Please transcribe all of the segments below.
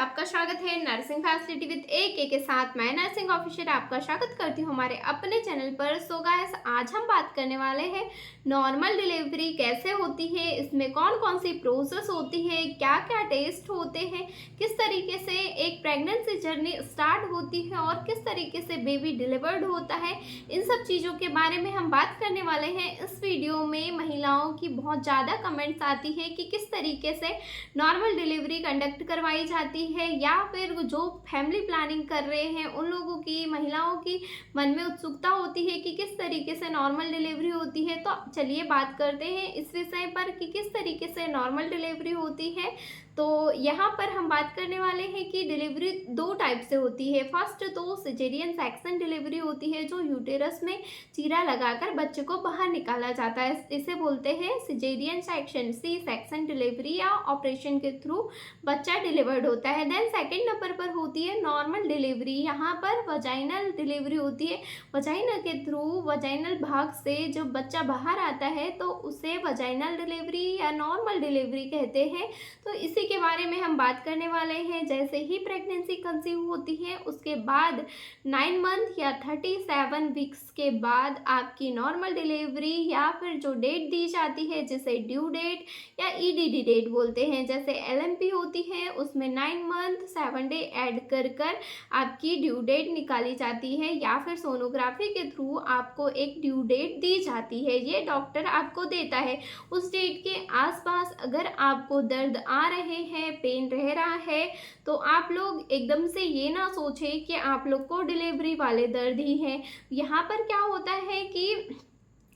आपका स्वागत है नर्सिंग फैसिलिटी विद AK के साथ। मैं नर्सिंग ऑफिसर आपका स्वागत करती हूँ हमारे अपने चैनल पर। सो गाइस, आज हम बात करने वाले हैं नॉर्मल डिलीवरी कैसे होती है, इसमें कौन कौन सी प्रोसेस होती है, क्या क्या टेस्ट होते हैं, किस तरीके से एक प्रेगनेंसी जर्नी स्टार्ट होती है और किस तरीके से बेबी डिलीवर्ड होता है। इन सब चीज़ों के बारे में हम बात करने वाले हैं इस वीडियो में। महिलाओं की बहुत ज़्यादा कमेंट्स आती है कि किस तरीके से नॉर्मल डिलीवरी कंडक्ट करवाई जाती है, या फिर जो फैमिली प्लानिंग कर रहे हैं उन लोगों की, महिलाओं की मन में उत्सुकता होती है कि किस तरीके से नॉर्मल डिलीवरी होती है। तो चलिए बात करते हैं इस विषय पर कि किस तरीके से नॉर्मल डिलीवरी होती है। तो यहाँ पर हम बात करने वाले हैं कि डिलीवरी दो टाइप से होती है। फर्स्ट तो सिजेरियन सेक्शन डिलीवरी होती है, जो यूटेरस में चीरा लगाकर बच्चे को बाहर निकाला जाता है, इसे बोलते हैं caesarean section, C section delivery, या ऑपरेशन के थ्रू बच्चा डिलीवर्ड होता है। देन सेकंड नंबर पर होती है नॉर्मल डिलीवरी। यहाँ पर वजाइनल डिलीवरी होती है, वजाइना के थ्रू, वजाइनल भाग से जब बच्चा बाहर आता है तो उसे वजाइनल डिलीवरी या नॉर्मल डिलीवरी कहते हैं। तो इसी के बारे में हम बात करने वाले हैं। जैसे ही प्रेगनेंसी कंसीव होती है उसके बाद 9 मंथ या 37 वीक्स के बाद आपकी नॉर्मल डिलीवरी, या फिर जो डेट दी जाती है जिसे ड्यू डेट या EDD डेट बोलते हैं, जैसे LMP होती है उसमें 9 मंथ 7 डे ऐड कर आपकी ड्यू डेट निकाली जाती है, या फिर सोनोग्राफी के थ्रू आपको एक ड्यू डेट दी जाती है। ये डॉक्टर आपको देता है। उस डेट के आसपास अगर आपको दर्द आ रहे हैं, पेन रह रहा है, तो आप लोग एकदम से ये ना सोचें कि आप लोग को डिलीवरी वाले दर्द ही हैं। यहाँ पर क्या होता है कि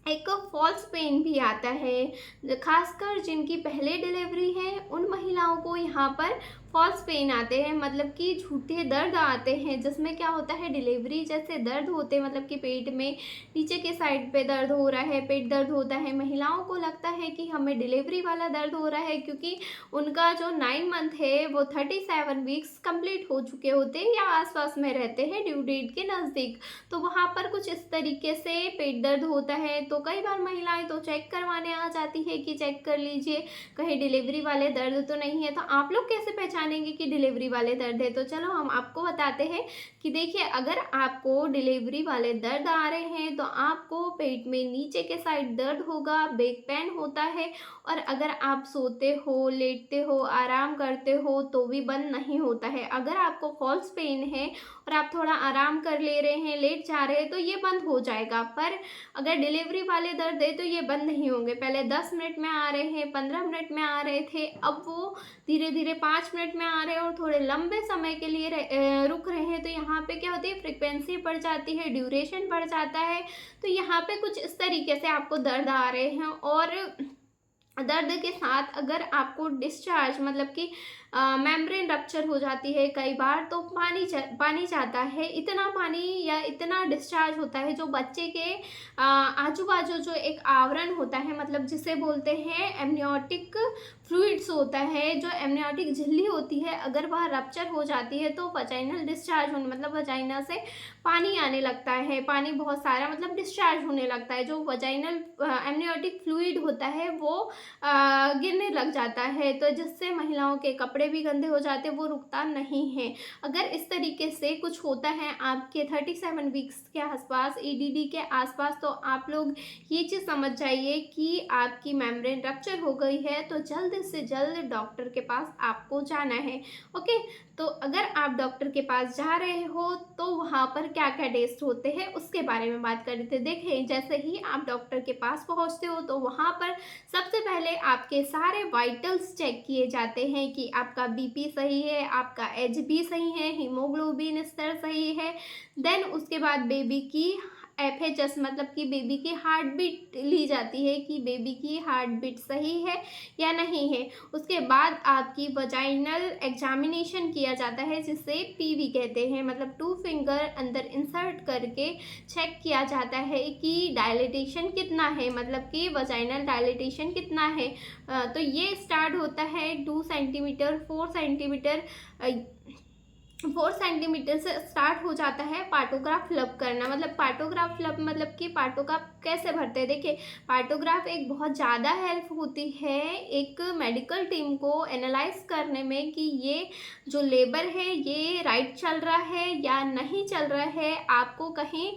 एक फॉल्स पेन भी आता है, खासकर जिनकी पहले डिलीवरी है उन महिलाओं को यहाँ पर फॉल्स पेन आते हैं, मतलब कि झूठे दर्द आते हैं, जिसमें क्या होता है डिलीवरी जैसे दर्द होते हैं, मतलब कि पेट में नीचे के साइड पे दर्द हो रहा है, पेट दर्द होता है। महिलाओं को लगता है कि हमें डिलीवरी वाला दर्द हो रहा है, क्योंकि उनका जो 9 मंथ है वो 37 वीक्स कंप्लीट हो चुके होते हैं या आसपास में रहते हैं ड्यू डेट के नज़दीक। तो वहाँ पर कुछ इस तरीके से पेट दर्द होता है। तो कई बार महिलाएं तो चेक करवाने आ जाती है कि चेक कर लीजिए कहीं डिलीवरी वाले दर्द तो नहीं है। तो आप लोग कैसे पहचानेंगे कि डिलीवरी वाले दर्द है? तो चलो हम आपको बताते हैं कि देखिए, अगर आपको डिलीवरी वाले दर्द आ रहे हैं तो आपको पेट में नीचे के साइड दर्द होगा, बैक पेन होता है, और अगर आप सोते हो, लेटते हो, आराम करते हो तो भी बंद नहीं होता है। अगर आपको फॉल्स पेन है और आप थोड़ा आराम कर ले रहे हैं, लेट जा रहे हैं, तो ये बंद हो जाएगा। पर अगर डिलीवरी वाले दर्द है तो ये बंद नहीं होंगे। पहले 10 मिनट में आ रहे हैं, 15 मिनट में आ रहे थे, अब वो धीरे धीरे 5 मिनट में आ रहे हैं और थोड़े लंबे समय के लिए रुक रहे हैं। तो यहाँ पे क्या होती है, फ्रिक्वेंसी बढ़ जाती है, ड्यूरेशन बढ़ जाता है। तो यहाँ पे कुछ इस तरीके से आपको दर्द आ रहे हैं। और दर्द के साथ अगर आपको डिस्चार्ज, मतलब कि मेम्ब्रेन रप्चर हो जाती है कई बार, तो पानी जाता है, इतना पानी या इतना डिस्चार्ज होता है जो बच्चे के आजू बाजू जो एक आवरण होता है, मतलब जिसे बोलते हैं एमनियोटिक फ्लूइड्स होता है, जो एमनियोटिक झिल्ली होती है, अगर वह रप्चर हो जाती है तो वजाइनल डिस्चार्ज होने, मतलब वजाइना से पानी आने लगता है, पानी बहुत सारा मतलब डिस्चार्ज होने लगता है। जो वजाइनल एमनियोटिक फ्लूइड होता है वो गिरने लग जाता है, तो जिससे महिलाओं के कपड़े भी गंदे हो जाते हैं, वो रुकता नहीं है। अगर इस तरीके से कुछ होता है आपके 37 वीक्स के आसपास, EDD के आसपास, तो आप लोग ये चीज़ समझ जाइए कि आपकी मेम्ब्रेन रप्चर हो गई है। तो जल्द से जल्द डॉक्टर के पास आपको जाना है। ओके, तो अगर आप डॉक्टर के पास जा रहे हो तो वहाँ पर क्या क्या टेस्ट होते हैं उसके बारे में बात कर रहे थे। देखें, जैसे ही आप डॉक्टर के पास पहुँचते हो तो वहाँ पर सबसे पहले आपके सारे वाइटल्स चेक किए जाते हैं कि आपका BP सही है, आपका HB सही है, हीमोग्लोबिन स्तर सही है। देन उसके बाद बेबी की FHS, मतलब कि बेबी की हार्ट बीट ली जाती है कि बेबी की हार्ट बीट सही है या नहीं है। उसके बाद आपकी वजाइनल एग्जामिनेशन किया जाता है, जिसे PV कहते हैं, मतलब 2 फिंगर अंदर इंसर्ट करके चेक किया जाता है कि डायलिटेशन कितना है, मतलब कि वजाइनल डायलिटेशन कितना है। तो ये स्टार्ट होता है 2 सेंटीमीटर 4 सेंटीमीटर से स्टार्ट हो जाता है पार्टोग्राफ लब करना। मतलब पार्टोग्राफ लब मतलब कि पार्टो का कैसे भरते हैं? देखिए, पार्टोग्राफ एक बहुत ज़्यादा हेल्प होती है एक मेडिकल टीम को एनालाइज करने में कि ये जो लेबर है ये राइट चल रहा है या नहीं चल रहा है, आपको कहीं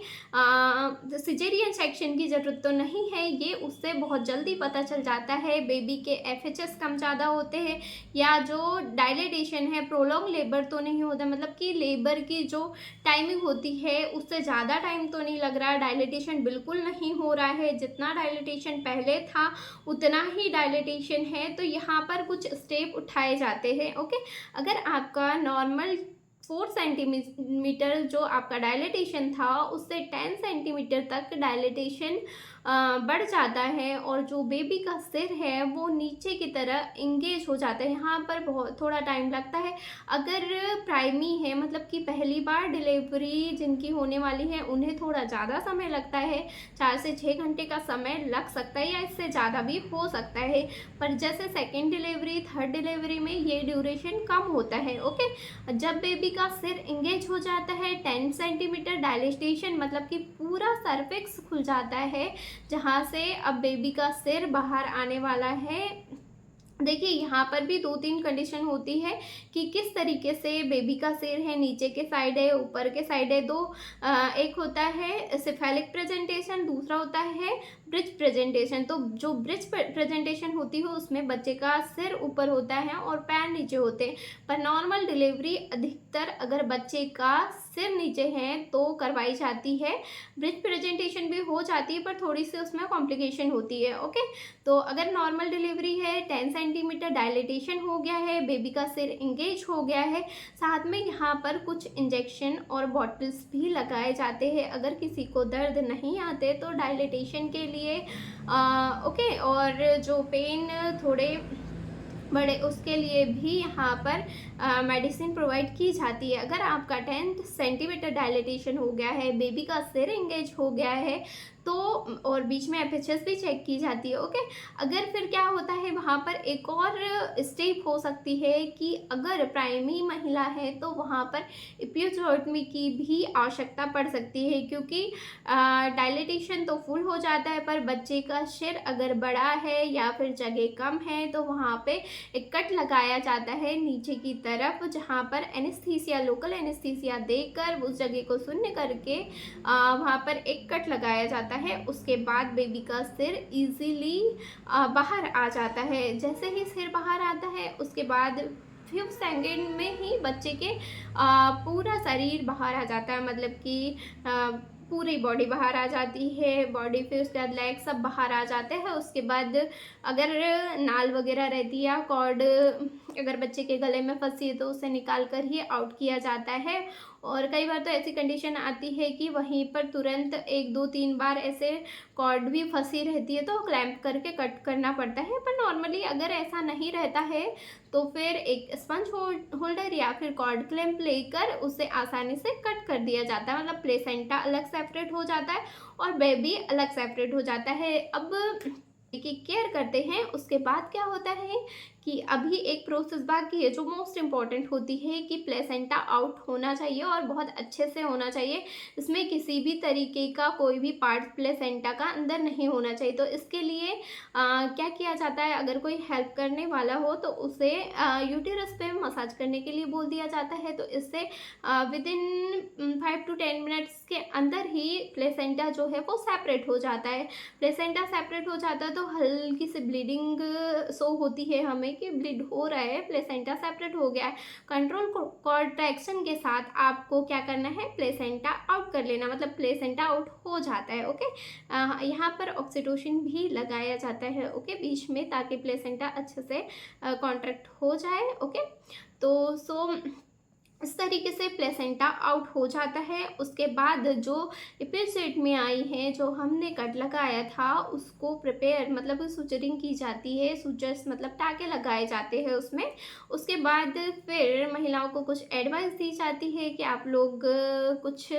सिजेरियन सेक्शन की ज़रूरत तो नहीं है, ये उससे बहुत जल्दी पता चल जाता है। बेबी के एफएचएस कम ज़्यादा होते हैं या जो डायलेटेशन है, प्रोलॉन्ग लेबर तो नहीं होता, मतलब कि लेबर की जो टाइमिंग होती है उससे ज़्यादा टाइम तो नहीं लग रहा, डायलेटेशन बिल्कुल नहीं हो रहा है, जितना डायलेटेशन पहले था उतना ही डायलेटेशन है, तो यहाँ पर कुछ स्टेप उठाए जाते हैं। ओके, अगर आपका नॉर्मल 4 सेंटीमीटर जो आपका डायलेटेशन था उससे 10 सेंटीमीटर तक डायलेटेशन बढ़ जाता है और जो बेबी का सिर है वो नीचे की तरह इंगेज हो जाता है, यहाँ पर बहुत थोड़ा टाइम लगता है। अगर प्राइमी है, मतलब कि पहली बार डिलीवरी जिनकी होने वाली है, उन्हें थोड़ा ज़्यादा समय लगता है, 4 से 6 घंटे का समय लग सकता है या इससे ज़्यादा भी हो सकता है। पर जैसे सेकेंड डिलीवरी, थर्ड डिलीवरी में ये ड्यूरेशन कम होता है। ओके, जब बेबी का सिर इंगेज हो जाता है, 10 सेंटीमीटर डायलेटेशन मतलब कि पूरा सर्विक्स खुल जाता है, जहाँ से अब बेबी का सिर बाहर आने वाला है। देखिए, यहाँ पर भी 2-3 कंडीशन होती है कि किस तरीके से बेबी का सिर है, नीचे के साइड है, ऊपर के साइड है। एक होता है सिफेलिक प्रेजेंटेशन, दूसरा होता है ब्रिज प्रेजेंटेशन। तो जो ब्रिज प्रेजेंटेशन होती है उसमें बच्चे का सिर ऊपर होता है और पैर नीचे होते हैं। पर नॉर्मल डिलीवरी अधिकतर अगर बच्चे का सिर नीचे है तो करवाई जाती है। ब्रिज प्रेजेंटेशन भी हो जाती है पर थोड़ी सी उसमें कॉम्प्लिकेशन होती है। ओके, तो अगर नॉर्मल डिलीवरी है, 10 सेंटीमीटर डायलेटेशन हो गया है, बेबी का सिर इंगेज हो गया है, साथ में यहाँ पर कुछ इंजेक्शन और बॉटल्स भी लगाए जाते हैं। अगर किसी को दर्द नहीं आते तो डायलेटेशन के लिए ओके, और जो पेन थोड़े बड़े उसके लिए भी यहाँ पर मेडिसिन प्रोवाइड की जाती है। अगर आपका 10 सेंटीमीटर डायलेटेशन हो गया है, बेबी का सिर इंगेज हो गया है तो, और बीच में एफएचएस भी चेक की जाती है। ओके, अगर फिर क्या होता है वहाँ पर एक और स्टेप हो सकती है कि अगर प्राइमरी महिला है तो वहाँ पर इपियोटोमी की भी आवश्यकता पड़ सकती है, क्योंकि डायलेटेशन तो फुल हो जाता है पर बच्चे का सिर अगर बड़ा है या फिर जगह कम है तो वहाँ पे एक कट लगाया जाता है नीचे की तरफ, जहाँ पर एनेस्थीसिया, लोकल एनेस्थीसिया देकर उस जगह को शून्य करके वहाँ पर एक कट लगाया जाता है। उसके बाद बेबी का सिर इजीली बाहर आ जाता है। जैसे ही सिर बाहर आता है उसके बाद फ्यू सेकेंड में ही बच्चे के पूरा शरीर बाहर आ जाता है, मतलब कि पूरी बॉडी बाहर आ जाती है, बॉडी फिर उसके बाद लेग सब बाहर आ जाते हैं। उसके बाद अगर नाल वगैरह रहती है या कॉर्ड अगर बच्चे के गले में फंसी है तो उसे निकाल कर ही आउट किया जाता है। और कई बार तो ऐसी कंडीशन आती है कि वहीं पर तुरंत 1-2-3 बार ऐसे कॉर्ड भी फंसी रहती है तो क्लैंप करके कट करना पड़ता है। पर नॉर्मली अगर ऐसा नहीं रहता है तो फिर एक स्पंज होल्डर या फिर कॉर्ड क्लैंप लेकर उसे आसानी से कट कर दिया जाता है, मतलब प्लेसेंटा अलग सेपरेट हो जाता है और बेबी अलग सेपरेट हो जाता है। अब की केयर करते हैं। उसके बाद क्या होता है कि अभी एक प्रोसेस बाकी है जो मोस्ट इम्पॉर्टेंट होती है कि प्लेसेंटा आउट होना चाहिए और बहुत अच्छे से होना चाहिए। इसमें किसी भी तरीके का कोई भी पार्ट प्लेसेंटा का अंदर नहीं होना चाहिए। तो इसके लिए क्या किया जाता है, अगर कोई हेल्प करने वाला हो तो उसे यूटेरस पे मसाज करने के लिए बोल दिया जाता है। तो इससे विदिन 5 to 10 मिनट्स के अंदर ही प्लेसेंटा जो है वो सेपरेट हो जाता है। प्लेसेंटा सेपरेट हो जाता है तो हल्की सी ब्लीडिंग शो होती है हमें कि ब्लीड हो रहा है, प्लेसेंटा सेपरेट हो गया है। कंट्रोल कॉन्ट्रैक्शन के साथ आपको क्या करना है, प्लेसेंटा आउट कर लेना, मतलब प्लेसेंटा आउट हो जाता है। ओके, यहाँ पर ऑक्सीटोसिन भी लगाया जाता है ओके बीच में, ताकि प्लेसेंटा अच्छे से कॉन्ट्रैक्ट हो जाए। ओके, तो इस तरीके से प्लेसेंटा आउट हो जाता है। उसके बाद जो एपिसोड में आई है, जो हमने कट लगाया था उसको प्रिपेयर मतलब सुचरिंग की जाती है, सुचर्स मतलब टाके लगाए जाते हैं उसमें। उसके बाद फिर महिलाओं को कुछ एडवाइस दी जाती है कि आप लोग कुछ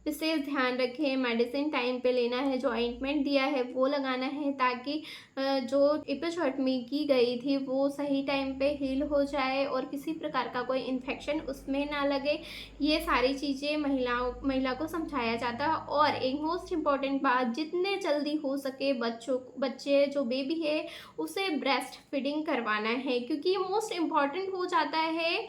विशेष ध्यान रखें, मेडिसिन टाइम पे लेना है, जो ऑइंटमेंट दिया है वो लगाना है, ताकि जो एपिज़ोटमी की गई थी वो सही टाइम पे हील हो जाए और किसी प्रकार का कोई इन्फेक्शन उसमें ना लगे। ये सारी चीज़ें महिला को समझाया जाता है। और एक मोस्ट इम्पॉर्टेंट बात, जितने जल्दी हो सके बच्चे जो बेबी है उसे ब्रेस्ट फीडिंग करवाना है, क्योंकि ये मोस्ट इम्पॉर्टेंट हो जाता है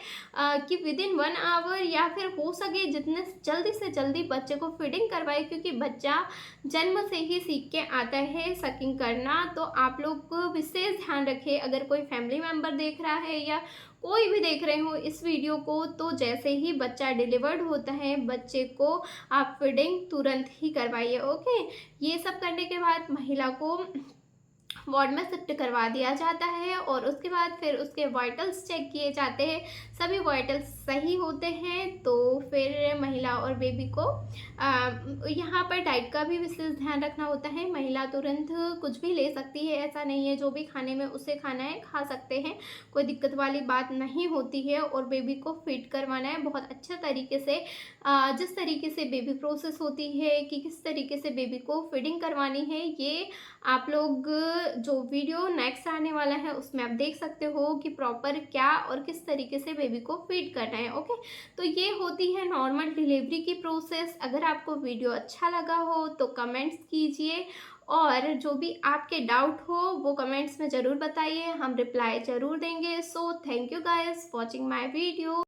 कि विदिन 1 आवर या फिर हो सके जितने जल्दी से जल्दी बच्चे को फीडिंग करवाए, क्योंकि बच्चा जन्म से ही सीख के आता है सकिंग करना। तो आप लोग विशेष ध्यान रखें, अगर कोई फैमिली मेम्बर देख रहा है या कोई भी देख रहे हो इस वीडियो को, तो जैसे ही बच्चा डिलीवर्ड होता है बच्चे को आप फीडिंग तुरंत ही करवाइए। ओके, ये सब करने के बाद महिला को वार्ड में शिफ्ट करवा दिया जाता है और उसके बाद फिर उसके वाइटल्स चेक किए जाते हैं। सभी वाइटल्स सही होते हैं तो फिर महिला और बेबी को यहाँ पर डाइट का भी विशेष ध्यान रखना होता है। महिला तुरंत कुछ भी ले सकती है, ऐसा नहीं है, जो भी खाने में उसे खाना है खा सकते हैं, कोई दिक्कत वाली बात नहीं होती है। और बेबी को फीड करवाना है बहुत अच्छे तरीके से, जिस तरीके से बेबी प्रोसेस होती है कि किस तरीके से बेबी को फीडिंग करवानी है, ये आप लोग जो वीडियो नेक्स्ट आने वाला है उसमें आप देख सकते हो कि प्रॉपर क्या और किस तरीके से बेबी को फीड करना है। ओके, तो ये होती है नॉर्मल डिलीवरी की प्रोसेस। अगर आपको वीडियो अच्छा लगा हो तो कमेंट्स कीजिए, और जो भी आपके डाउट हो वो कमेंट्स में ज़रूर बताइए, हम रिप्लाई ज़रूर देंगे। So thank you guys watching my video.